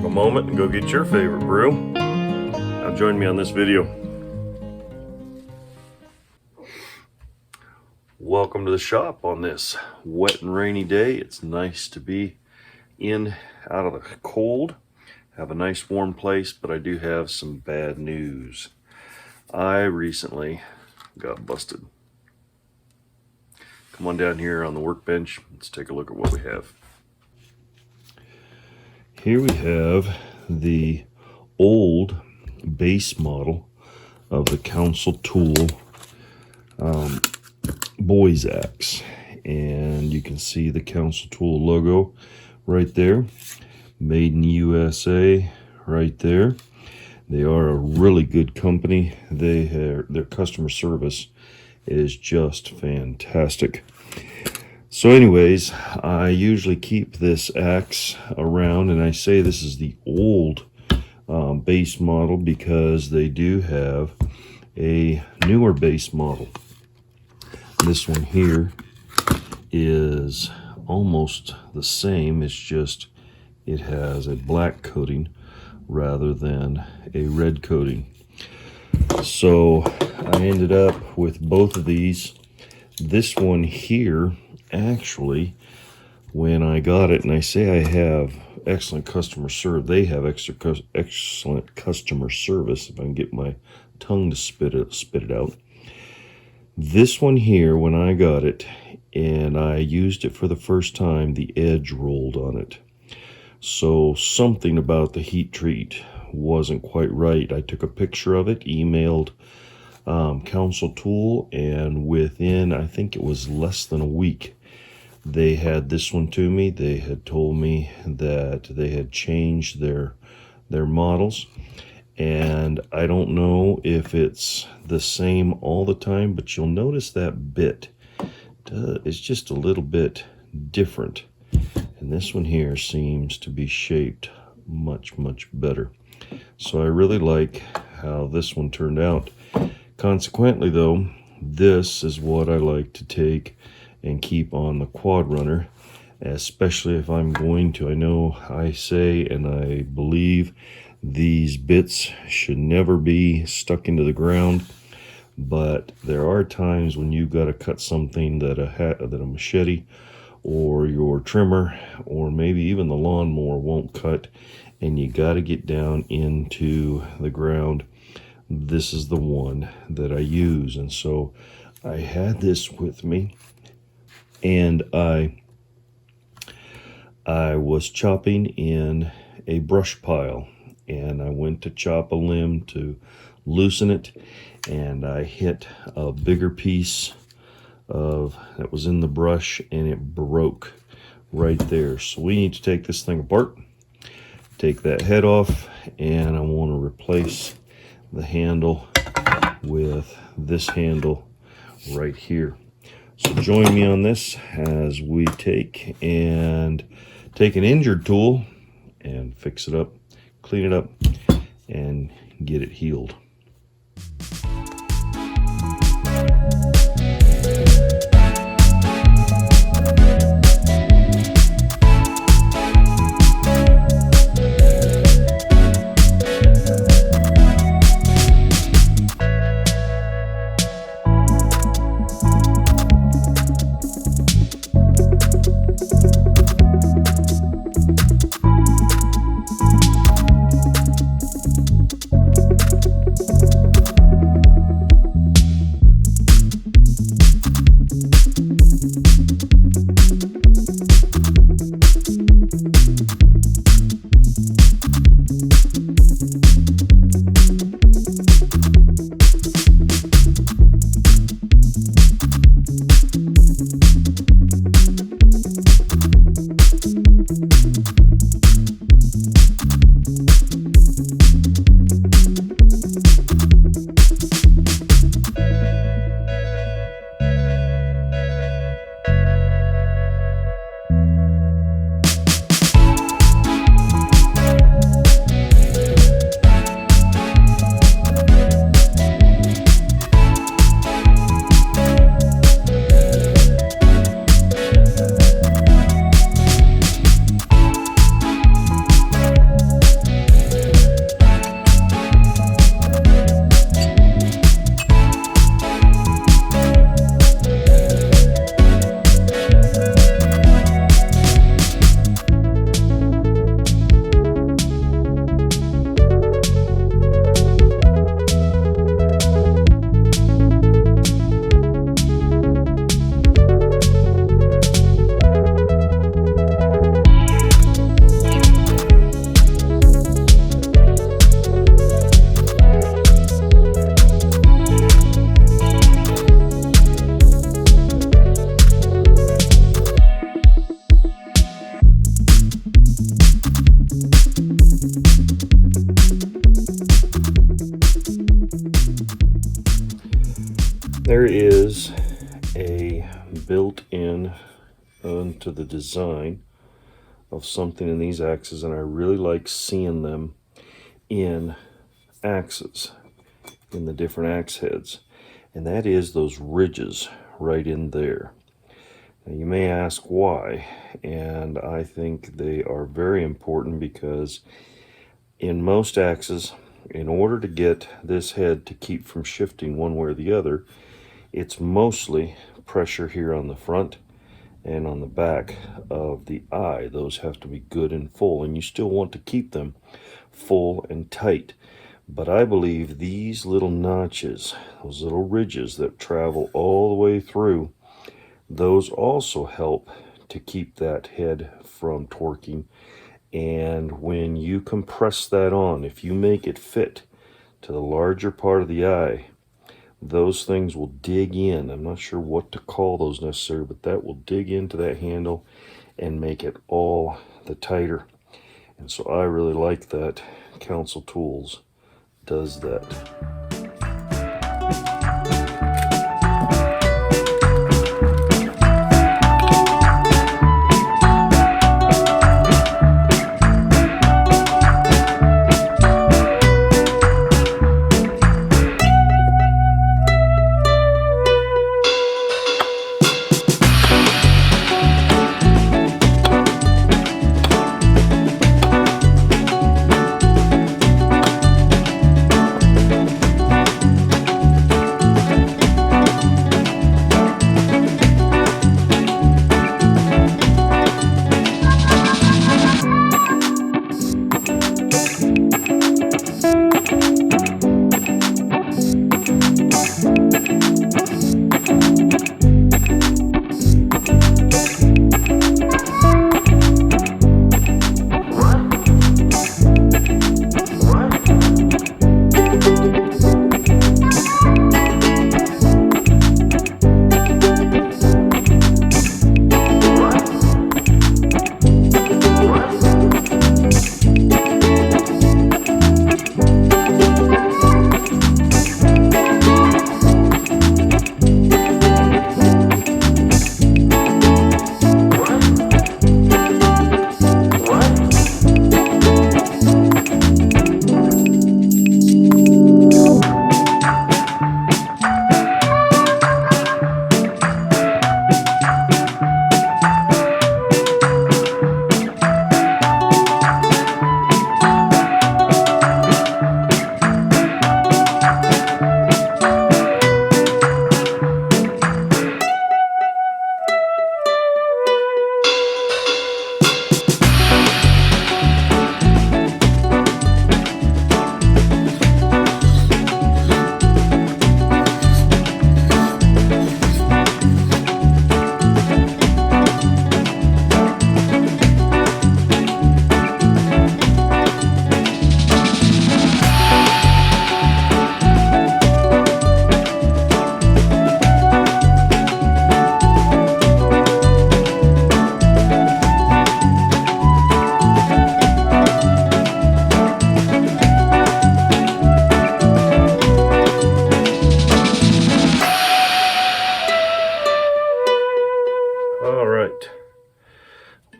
a moment and go get your favorite brew. Now join me on this video. Welcome to the shop on this wet and rainy day. It's nice to be out of the cold, have a nice warm place, but I do have some bad news. I recently got busted. Come on down here on the workbench. Let's take a look at what we have. Here we have the old base model of the Council Tool Boys Axe, and you can see the Council Tool logo right there, made in USA right there. They are a really good company. Their customer service is just fantastic. So anyways, I usually keep this axe around, and I say this is the old base model because they do have a newer base model. This one here is almost the same. It's just it has a black coating rather than a red coating. So I ended up with both of these. This one here, actually, when I got it, and I say I have excellent customer service, they have excellent customer service, if I can get my tongue to spit it out. This one here, when I got it and I used it for the first time, the edge rolled on it. So something about the heat treat wasn't quite right. I took a picture of it, emailed Council Tool, and within, I think it was less than a week, they had this one to me. They had told me that they had changed their models. And I don't know if it's the same all the time, but you'll notice that bit is just a little bit different. And this one here seems to be shaped much, much better. So I really like how this one turned out. Consequently, though, this is what I like to take and keep on the quad runner, especially if I'm going to. I know I say and I believe these bits should never be stuck into the ground, but there are times when you've got to cut something that a machete or your trimmer or maybe even the lawnmower won't cut, and you got to get down into the ground. This is the one that I use, and so I had this with me, and I was chopping in a brush pile, and I went to chop a limb to loosen it, and I hit a bigger piece that was in the brush, and it broke right there. So we need to take this thing apart, take that head off, and I want to replace the handle with this handle right here. So join me on this as we take an injured tool and fix it up, clean it up, and get it healed. to the design of something in these axes, and I really like seeing them in axes, in the different axe heads, and that is those ridges right in there. Now you may ask why, and I think they are very important because in most axes, in order to get this head to keep from shifting one way or the other, it's mostly pressure here on the front and on the back of the eye. Those have to be good and full, and you still want to keep them full and tight. But I believe these little notches, those little ridges that travel all the way through, those also help to keep that head from torquing. And when you compress that on, if you make it fit to the larger part of the eye, those things will dig in. I'm not sure what to call those necessarily, but that will dig into that handle and make it all the tighter. And so I really like that Council Tools does that.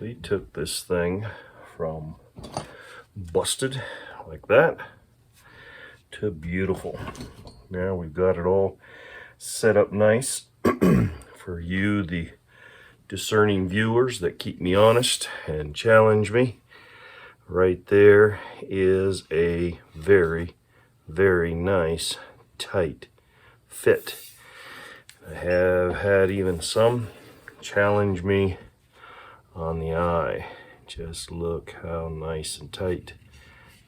We took this thing from busted like that to beautiful. Now we've got it all set up nice for you, the discerning viewers that keep me honest and challenge me. Right there is a very, very nice tight fit. I have had even some challenge me on the eye. Just look how nice and tight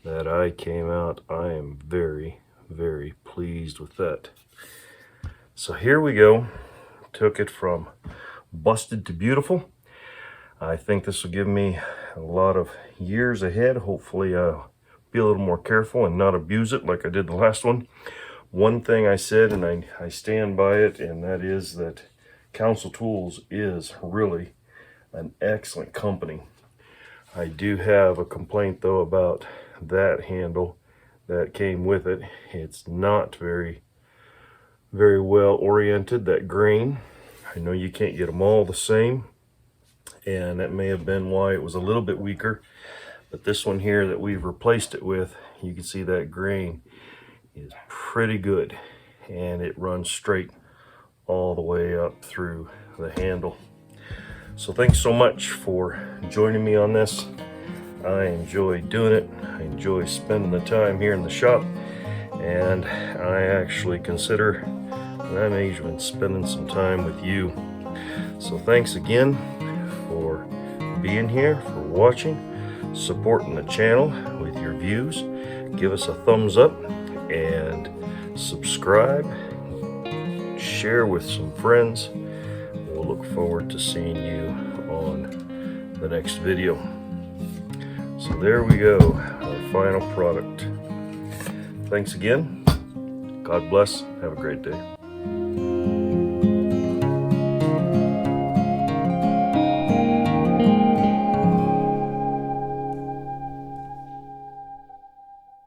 that eye came out. I am very, very pleased with that. So here we go. Took it from busted to beautiful. I think this will give me a lot of years ahead. Hopefully I'll be a little more careful and not abuse it like I did the last one. One thing I said, and I stand by it, and that is that Council Tools is really an excellent company. I do have a complaint though about that handle that came with it. It's not very well oriented, that grain. I know you can't get them all the same, and that may have been why it was a little bit weaker. But this one here that we've replaced it with, you can see that grain is pretty good, and it runs straight all the way up through the handle. So thanks so much for joining me on this. I enjoy doing it. I enjoy spending the time here in the shop, and I actually consider that I'm even spending some time with you. So thanks again for being here, for watching, supporting the channel with your views. Give us a thumbs up and subscribe. Share with some friends. We'll look forward to seeing you on the next video. So there we go, our final product. Thanks again. God bless. Have a great day.